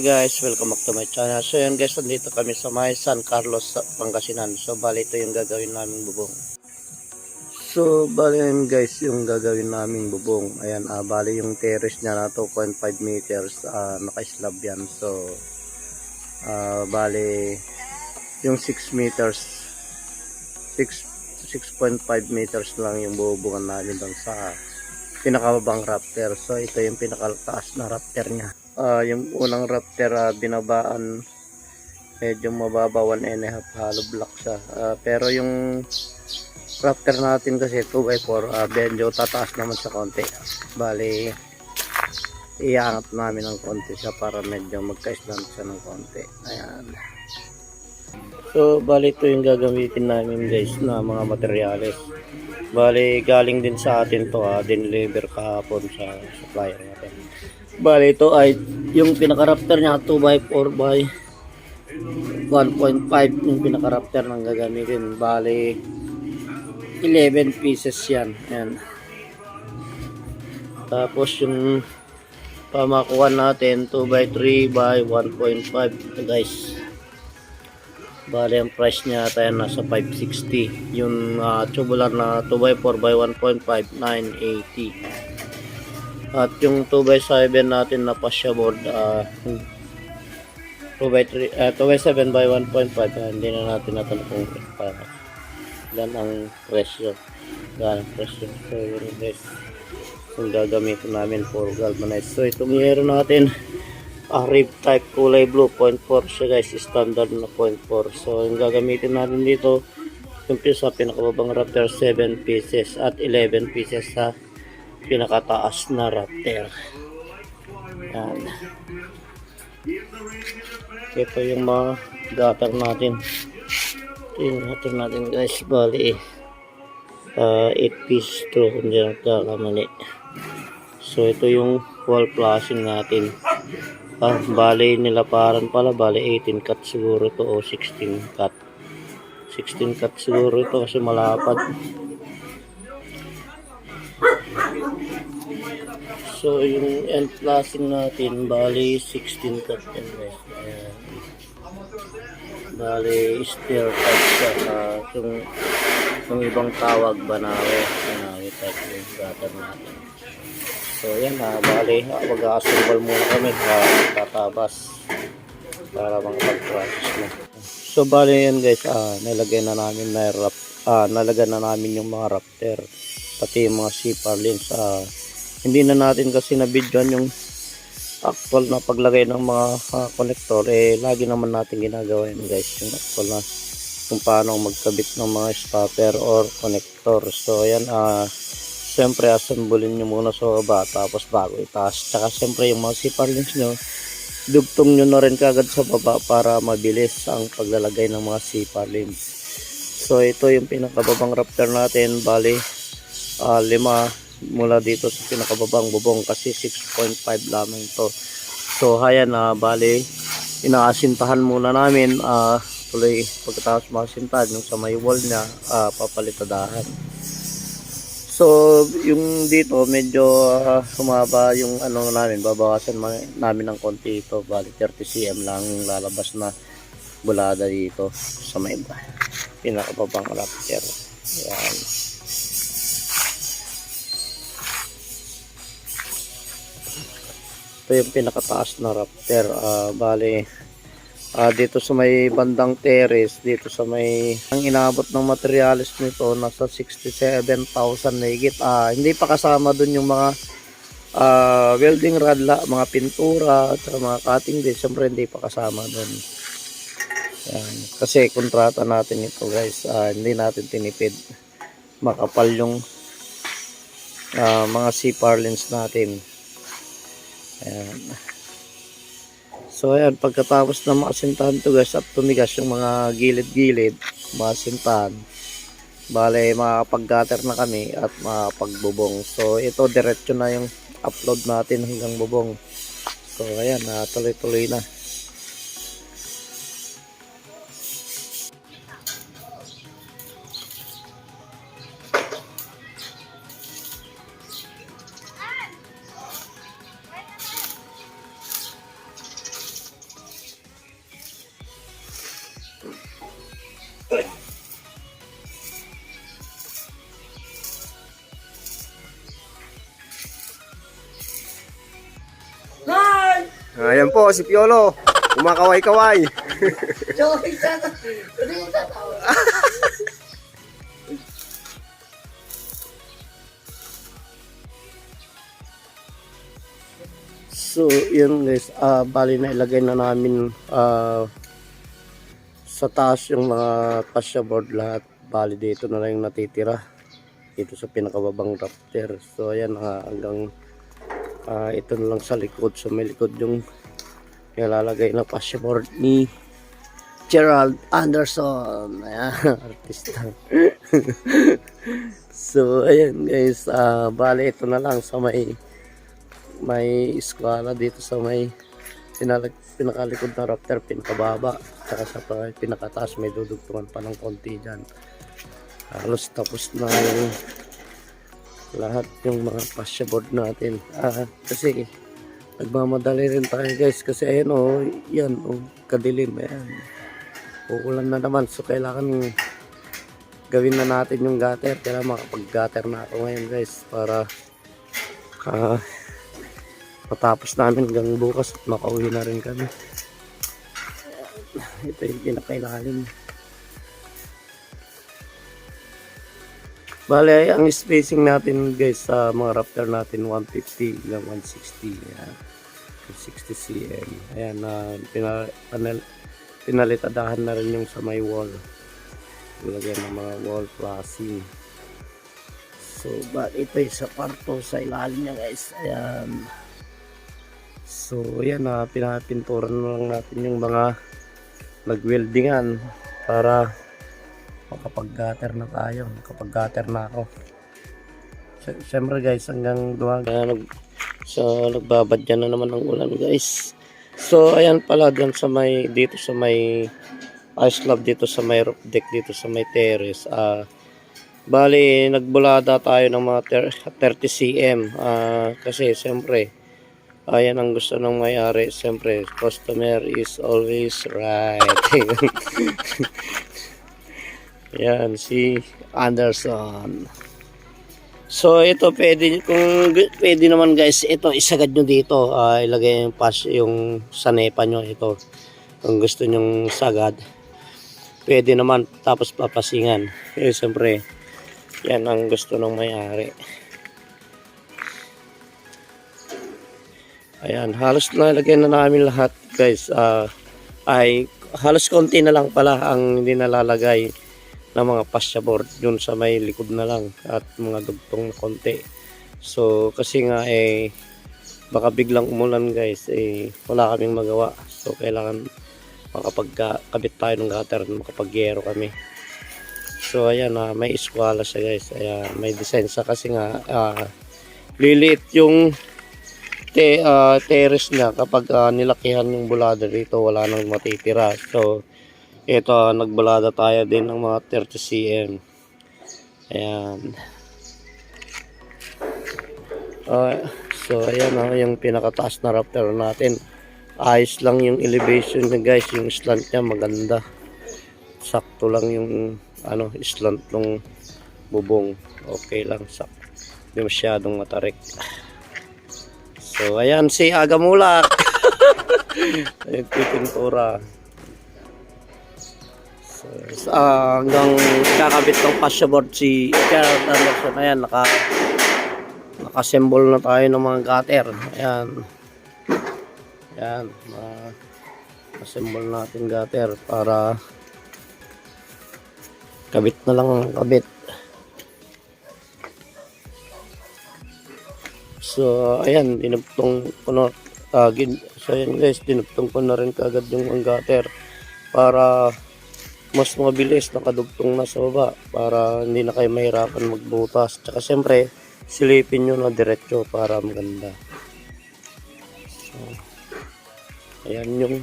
Guys, welcome back to my channel. So yan guys, nandito kami sa may San Carlos, Pangasinan. So bali ito yung gagawin naming bubong. So bali yan guys, yung gagawin naming bubong. Ayan, bali yung terrace niya na 2.5 meters, naka-slab yan. So bali yung 6 meters, 6.5 meters lang yung bubungan namin doon sa pinakababang rafter. So ito yung pinakataas na rafter niya. Yung unang rafter, binabaan medyo mababa, 1.5 hollow block siya. Pero yung rafter natin kasi 2x4, medyo tataas naman sa konti. Bali iangat namin ng konti siya para medyo magka-slant siya ng konti. Ayan. So bali ito yung gagamitin namin guys na mga materyales. Bali galing din sa atin to, dineliver kahapon sa supplier natin. Bali ito ay yung pinaka-rafter niya 2x4 by 1.5 yung pinaka-rafter ng gagamitin. Bali 11 pieces yan. Ayan. Tapos yung pamakuan natin 2x3 by 1.5 ito guys. Bali ang price niya tayo nasa 560. Yung tubular na 2x4 by 1.5 980. At yung 2x7 natin na fascia board, 2x7 by 1.5, hindi na natin natanong kung para ilan ang presyo. So yun guys, yung gagamitin namin for galvanize. So itong meron natin rib type kulay blue, 0.4 siya guys, standard na 0.4. So yung gagamitin natin dito, yung sa pinakababang rafter 7 pieces at 11 pieces sa pinakataas na rafter. Yan. Ito yung mga gutter natin. Ito yung gutter natin guys. Bali 8 piece to kung di nagkakamali. So ito yung wall flashing natin. Bali nilaparan pala. Bali 18 cut siguro to o 16 cut. 16 cut siguro ito kasi malapad. So yung end flashing natin bali 16 cut yan guys. Ayan. Bali stair cut siya. Yung ibang tawag banawe type yung gutter natin. So yan, bali mag-assemble muna kami, tatabas para makapag-process na. So bali yan guys, nalagyan na namin yung mga rafter pati yung mga C-purlins. Hindi na natin kasi na-videoan yung actual na paglagay ng mga connector. Lagi naman natin ginagawa yun guys, yung actual na kung paano magkabit ng mga stopper or connector. So ayan, siyempre assemblein nyo muna sa baba tapos bago itaas. Tsaka siyempre yung mga C-purlins nyo, dugtong nyo na rin kagad sa baba para mabilis ang paglalagay ng mga C-purlins. So ito yung pinakababang rafter natin. Bali 5 mula dito sa pinakababang bubong kasi 6.5 lamang to. So ayan, bali inaasintahan muna namin, tuloy pagkatapos maasintahan yung sa may wall nya, papalitadahan. So yung dito medyo humaba yung ano namin, babawasan namin ng konti ito. Bali 30 cm lang yung lalabas na bulada dito sa may pinakababang rafter. Ayan. Ito yung pinakataas na rafter. Bali dito sa may bandang terrace, dito sa may ang inabot ng materials nito nasa 67,000 na higit. Hindi pa kasama dun yung mga welding rod, mga pintura at mga cutting din. Siyempre hindi pa kasama dun. Yan. Kasi kontrata natin ito guys, hindi natin tinipid. Makapal yung mga C-purlins natin. Ayan. So ayan, pagkatapos na makasintahan to guys at tumigas yung mga gilid-gilid, makasintahan, bale makapag-gutter na kami at makapagbubong. So ito diretso na yung upload natin hanggang bubong. So ayan, tuloy-tuloy na. Ayan po, si Piolo. Kumakaway-kaway. So, yun guys, bali na ilagay na namin sa taas yung mga fascia board lahat. Bali dito na lang yung natitira. Dito sa pinakababang rafter. So, ayan hanggang ito na lang sa likod. So, may likod yung nilalagay na fascia board ni Gerald Anderson. Ayan, artista. So, ayan guys, bali ito na lang sa may eskwela dito sa may pinakalikod na rafter, pinakababa, saka sa pinakataas may dudugtungan pa ng konti dyan. Halos tapos na yung lahat yung mga fascia board natin. Kasi nagmamadali rin tayo guys, kasi ayan yan kadilim, ayan uulan na naman, so kailangan gawin na natin yung gutter. Kaya makapag-gutter na ako ngayon guys, para matapos namin hanggang bukas at makauwi na rin kami. Ito yung pinakailalim. Bale, ang spacing natin guys sa mga rafter natin 150 hanggang 160. Ayan. 60 cm. Ayan, pinalitadahan na rin yung sa may wall. Ilagyan ng mga wall flashing. So, ito yung sa parto sa ilalim niya guys. Ayan. So, yan pinapinturan na lang natin yung mga nag-weldingan para makapag-gutter na tayo. Makapag-gutter na ako. Siyempre guys, hanggang nagbabadyan na naman ng ulan guys. So, ayan pala dyan sa dito sa may ice slab, dito sa may roof deck, dito sa may terrace. Bali, nagbulada tayo ng mga 30 cm. Kasi siyempre, ayan ang gusto ng may-ari. Siyempre, customer is always right. Yan, si Anderson. So, ito kung pwede naman guys, ito isagad nyo dito. Ilagay yung sanepa nyo ito. Kung gusto nyong sagad, pwede naman, tapos papasingan. Siyempre, yan ang gusto ng may-ari. Ayan, halos nalagay na namin lahat guys. Halos konti na lang pala ang hindi nalalagay ng mga fascia board, dun sa may likod na lang at mga dugtong na konti. So kasi nga baka biglang umulan guys, wala kaming magawa. So kailangan makapagkabit tayo ng gutter, makapagyero kami. So ayan, may eskwala siya guys. Ayan, may design sa kasi nga liliit yung terrace niya kapag nilakihan yung bulada dito, wala nang matitira. So ito, nagbulada tayo din ng mga 30 cm. Ayan. So ayan yung pinakataas na rafter natin. Ayos lang yung elevation niya guys, yung slant niya maganda. Sakto lang yung slant ng bubong. Okay lang, sakto. Hindi masyadong matarik. So ayan si Agamulak. Ayun, pintura. So, hanggang kakabit ng fascia board si Gerald Anderson. Ayan, naka-assemble na tayo ng mga gutter. Ayan. Ayan, assemble natin gutter para kabit na lang ang kabit. So ayan, dinugtong ko na so ayan guys, dinugtong ko na rin kagad yung gutter para mas mabilis nakadugtong na sa baba, para hindi na kayo mahirapan magbutas. Tsaka siyempre silipin nyo na diretso para maganda. So ayan yung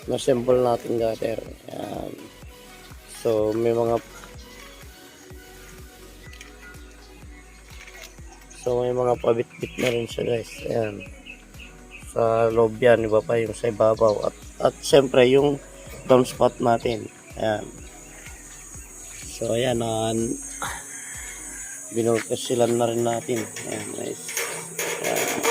na-assemble natin gutter. Ayan. So may mga pabit-bit na rin siya guys. Ayan. Sa loob yan, iba pa yung sa ibabaw. At siyempre yung downspout natin. Ayan. So ayan, binulkasilan na rin natin. Ayan guys. Ayan.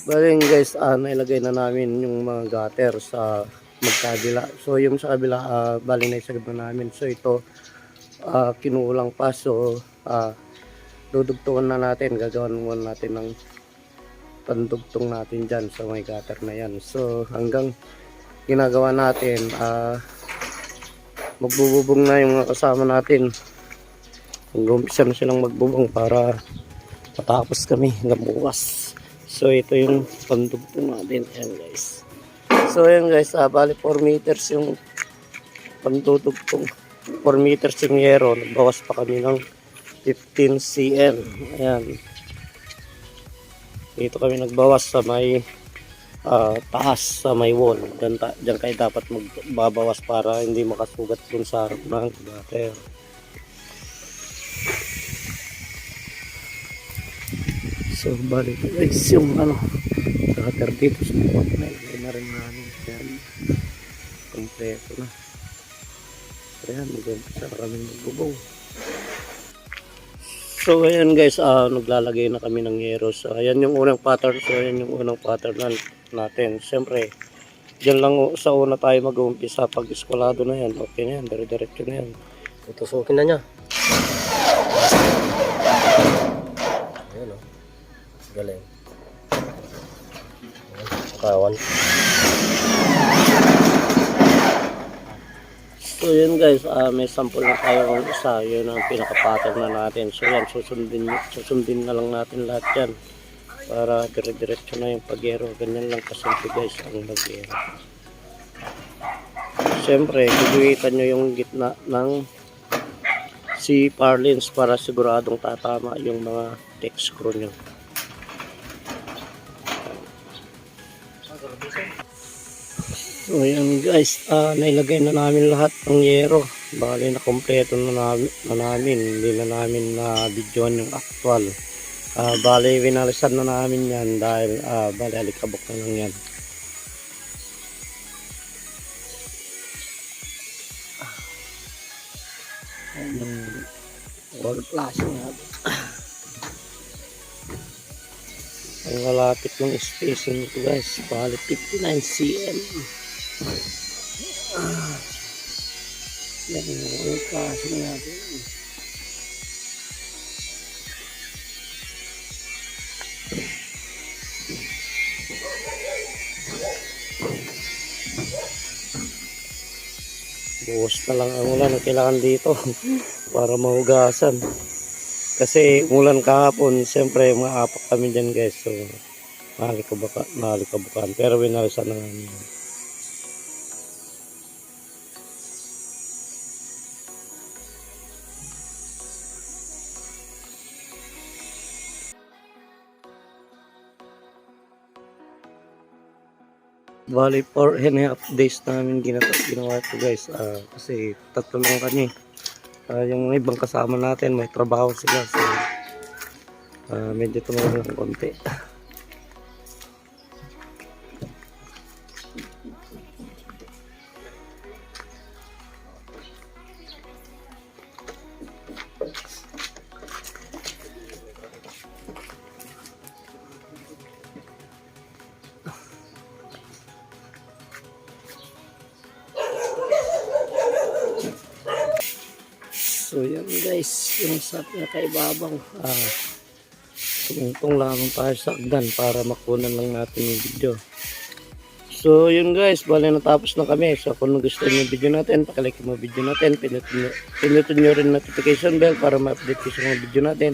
Bali guys, nailagay na namin yung mga gutter sa magkabila. So yung sa kabila, bali na isagad na namin. So ito, kinulang pa. So dudugtungan na natin. Gagawin muna natin ng pandugtong natin dyan sa may gutter na yan. So hanggang ginagawa natin, magbububong na yung mga kasama natin. Mag-umpisa na silang magbubong para matapos kami hanggang bukas. So ito yung pandugtong natin. Ayan guys. So ayan guys, bali 4 meters yung pandudugtong. 4 meters yung yero. Nagbawas pa kami ng 15 cm. Ayan. Dito kami nagbawas sa may taas, sa may wall. Diyan kayo dapat magbabawas para hindi makasugat dun sa harap ng gutter. So balik guys yung gutter dito sa bawat na rin namin. Ayan, kompleto na. Ayan, mag-umpisa kami magbubong. So ayan guys, naglalagay na kami ng yero. So ayan yung unang pattern. So ayan yung unang pattern natin. Siyempre dyan lang sa una tayo mag-umpisa. Pag eskwalado na yan, okay na yan, dire-diretso na yan. Tutusukin na niya. Ayan o. Galing. Kawan. So yun guys, may sample na tayo ng isa. Yun ang pinaka-pattern na natin. So yan, susundin na lang natin lahat yan. Para dire-diretso na yung pagyero. Ganyan lang kasimple guys ang pagyero. Siyempre, guguhitan nyo yung gitna ng C-purlins para siguradong tatama yung mga deck screw nyo. So yan guys, nailagay na namin lahat ng yero. Bali na kompleto na namin. Hindi na namin na videoan yung actual. Bali winalisan na namin yan dahil bali alikabok na lang yan. Yung wall flashing natin. Ang malapit ng spacing nito guys, bali 59 cm. Yan yung flashing natin. Buhos na lang ang ulan ang kailangan dito para mahugasan. Kasi umulan kahapon, siyempre maapak kami dyan guys. So, nalikabukan. Pero winalisan na namin. Bali 4.5 days namin ginawa ito guys. Kasi tatlo lang kami. Yung ibang kasama natin may trabaho sila. So, medyo tumulong ng konti. So yan guys, yung sa pinakaibabaw, tumungtong lamang tayo sa agdan para makunan lang natin yung video. So yun guys, bali natapos na kami. So kung gusto nyo yung video natin, pakilike mo video natin, pinutin nyo rin notification bell para ma-update ko sa mga video natin.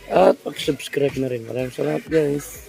At pag-subscribe na rin. Maraming salamat guys.